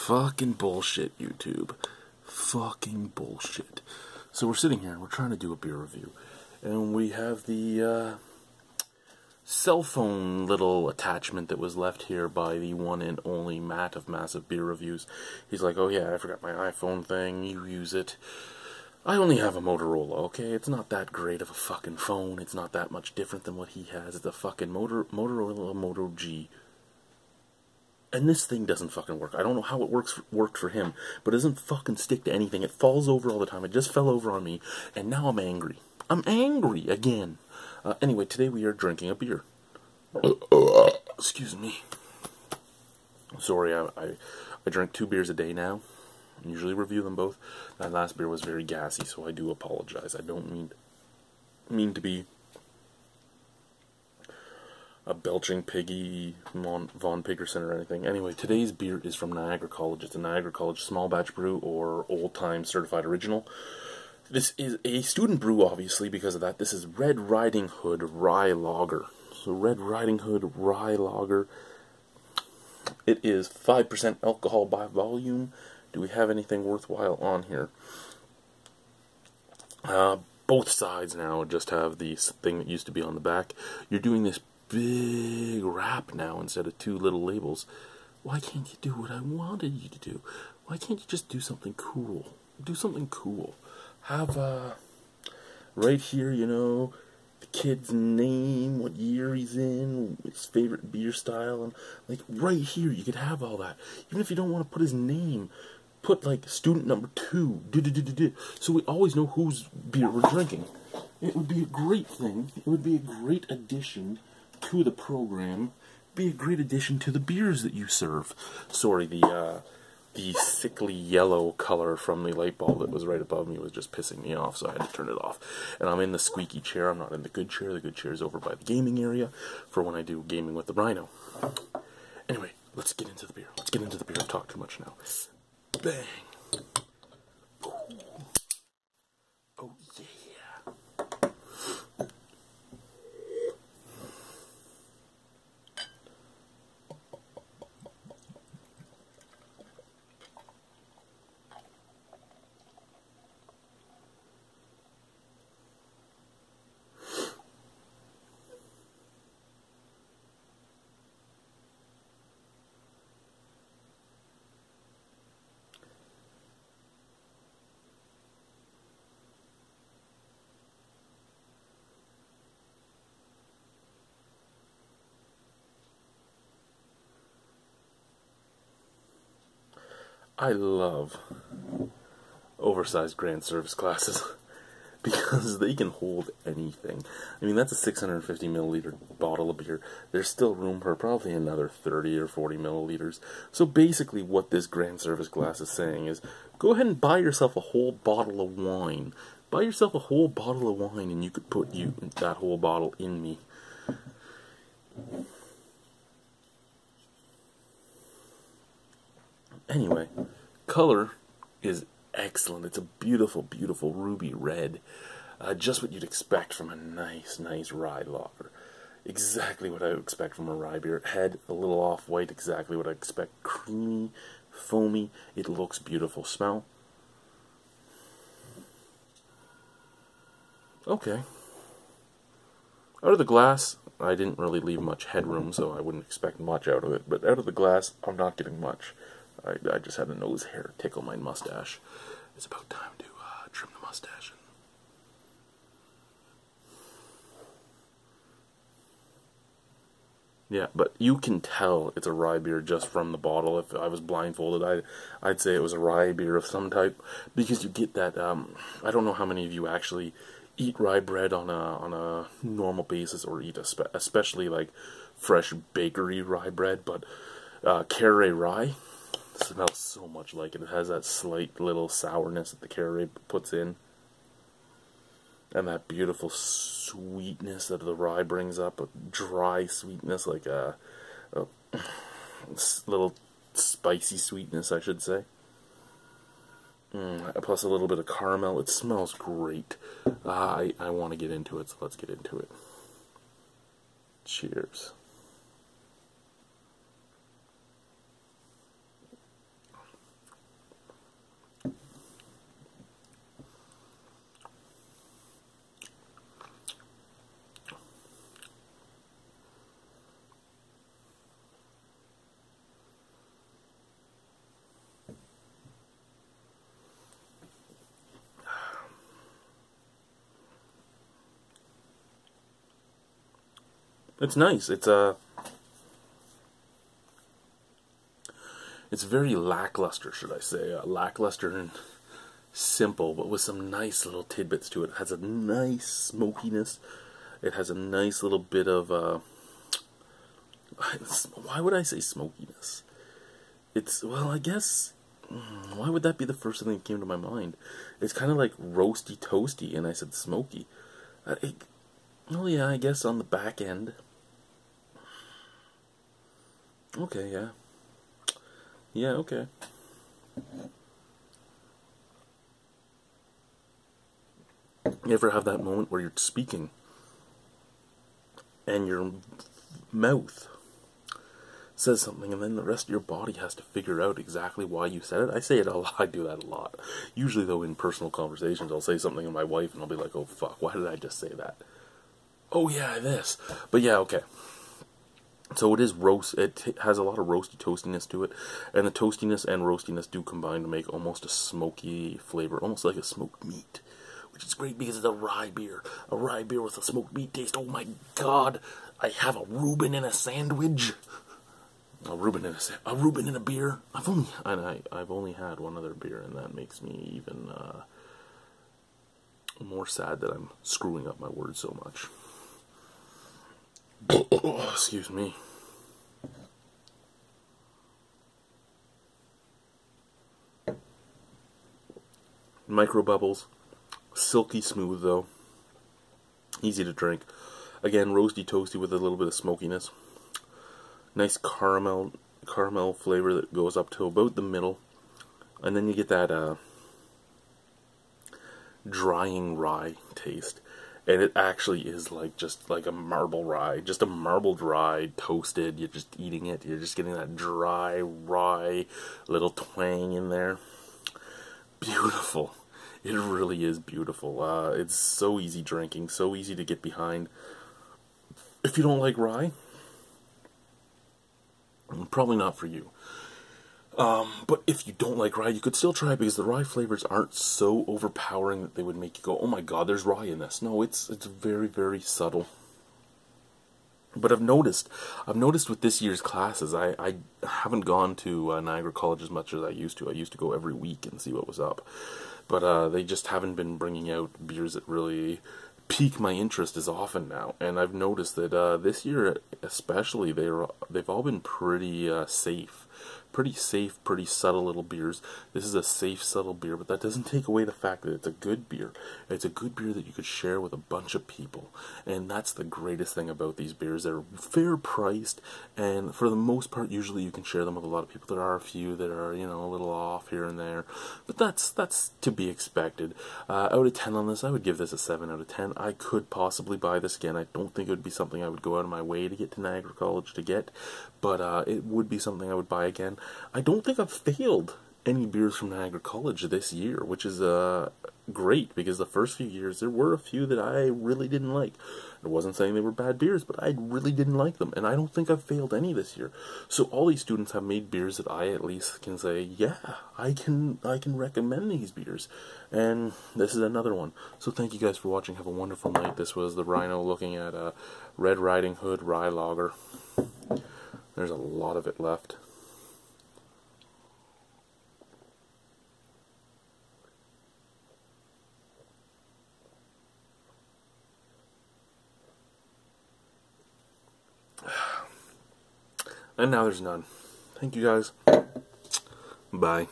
Fucking bullshit, YouTube. Fucking bullshit. So we're sitting here and we're trying to do a beer review. And we have the cell phone little attachment that was left here by the one and only Matt of Massive Beer Reviews. He's like, oh yeah, I forgot my iPhone thing, you use it. I only have a Motorola, okay? It's not that great of a fucking phone. It's not that much different than what he has. It's a fucking Motorola Moto G. And this thing doesn't fucking work. I don't know how it worked for him, but it doesn't fucking stick to anything. It falls over all the time. It just fell over on me, and now I'm angry. I'm angry again. Anyway, today we are drinking a beer. Excuse me. Sorry, I drink 2 beers a day now. I usually review them both. That last beer was very gassy, so I do apologize. I don't mean to be a belching piggy Von Piggerson or anything. Anyway, today's beer is from Niagara College. It's a Niagara College small batch brew or old time certified original. This is a student brew, obviously, because of that. This is Red Riding Hood Rye Lager. So Red Riding Hood Rye Lager. It is 5% alcohol by volume. Do we have anything worthwhile on here? Both sides now just have the thing that used to be on the back. You're doing this big wrap now instead of 2 little labels. Why can't you do what I wanted you to do? Why can't you just do something cool? Do something cool. Have, right here, you know, the kid's name, what year he's in, his favorite beer style, and, like, right here, you could have all that. Even if you don't want to put his name, put, like, student number 2, so we always know whose beer we're drinking. It would be a great thing. It would be a great addition to the program. Be a great addition to the beers that you serve. Sorry, the sickly yellow color from the light bulb that was right above me was just pissing me off, so I had to turn it off. And I'm in the squeaky chair. I'm not in the good chair. The good chair is over by the gaming area for when I do gaming with the Rhino. Anyway, let's get into the beer. Let's get into the beer. I've talked too much now. Bang. Oh, yeah. I love oversized grand service glasses because they can hold anything. I mean, that's a 650 milliliter bottle of beer. There's still room for probably another 30 or 40 milliliters. So basically what this grand service glass is saying is, go ahead and buy yourself a whole bottle of wine. Buy yourself a whole bottle of wine and you could put that whole bottle in me. Anyway, color is excellent. It's a beautiful, beautiful ruby red. Just what you'd expect from a nice, nice rye lager. Exactly what I would expect from a rye beer. Head a little off-white, exactly what I expect. Creamy, foamy. It looks beautiful. Smell. Okay. Out of the glass, I didn't really leave much headroom, so I wouldn't expect much out of it. But out of the glass, I'm not getting much. I just had a nose hair tickle my mustache. It's about time to trim the mustache. Yeah, but you can tell it's a rye beer just from the bottle. If I was blindfolded, I'd say it was a rye beer of some type, because you get that. I don't know how many of you actually eat rye bread on a normal basis, or eat especially like fresh bakery rye bread, but Carré rye smells so much like it. It has that slight little sourness that the Carré puts in, and that beautiful sweetness that the rye brings up, a dry sweetness, like a little spicy sweetness, I should say. Plus a little bit of caramel. It smells great. I want to get into it, so let's get into it. Cheers. It's nice. It's very lackluster, should I say. Lackluster and simple, but with some nice little tidbits to it. It has a nice smokiness. It has a nice little bit of, why would I say smokiness? It's, well, I guess, why would that be the first thing that came to my mind? It's kind of like roasty toasty, and I said smoky. Well, yeah, I guess on the back end. Okay, yeah. Yeah, okay. You ever have that moment where you're speaking and your mouth says something and then the rest of your body has to figure out exactly why you said it? I say it a lot. I do that a lot. Usually, though, in personal conversations, I'll say something to my wife and I'll be like, oh, fuck, why did I just say that? Oh, yeah, this. But yeah, okay. So it is roast. It has a lot of roasty toastiness to it, and the toastiness and roastiness do combine to make almost a smoky flavor, almost like a smoked meat, which is great because it's a rye beer with a smoked meat taste. Oh my God! I have a Reuben in a sandwich. A Reuben in a beer. I've only had one other beer, and that makes me even more sad that I'm screwing up my words so much. Excuse me. Micro bubbles, silky smooth though, easy to drink. Again, roasty toasty with a little bit of smokiness. Nice caramel flavor that goes up to about the middle, and then you get that drying rye taste. And it actually is like just like a marble rye, just a marbled rye, toasted. You're just eating it. You're just getting that dry rye, little twang in there. Beautiful. It really is beautiful. It's so easy drinking, so easy to get behind. If you don't like rye, probably not for you. But if you don't like rye, you could still try it because the rye flavors aren't so overpowering that they would make you go, oh my God, there's rye in this. No, it's very, very subtle. But I've noticed with this year's classes, I haven't gone to Niagara College as much as I used to. I used to go every week and see what was up. But they just haven't been bringing out beers that really pique my interest as often now. And I've noticed that this year especially, they've all been pretty safe. Pretty safe, pretty subtle little beers. This is a safe, subtle beer, but that doesn't take away the fact that it's a good beer. It's a good beer that you could share with a bunch of people. And that's the greatest thing about these beers. They're fair priced, and for the most part, usually you can share them with a lot of people. There are a few that are, you know, a little off here and there, but that's to be expected. Out of 10 on this, I would give this a 7 out of 10. I could possibly buy this again. I don't think it would be something I would go out of my way to get to Niagara College to get, but it would be something I would buy again. I don't think I've failed any beers from Niagara College this year, which is great, because the first few years there were a few that I really didn't like. I wasn't saying they were bad beers, but I really didn't like them, and I don't think I've failed any this year. So all these students have made beers that I at least can say, yeah, I can recommend these beers, and this is another one. So thank you guys for watching. Have a wonderful night. This was the Rhino looking at Red Riding Hood Rye Lager. There's a lot of it left. And now there's none. Thank you guys. Bye.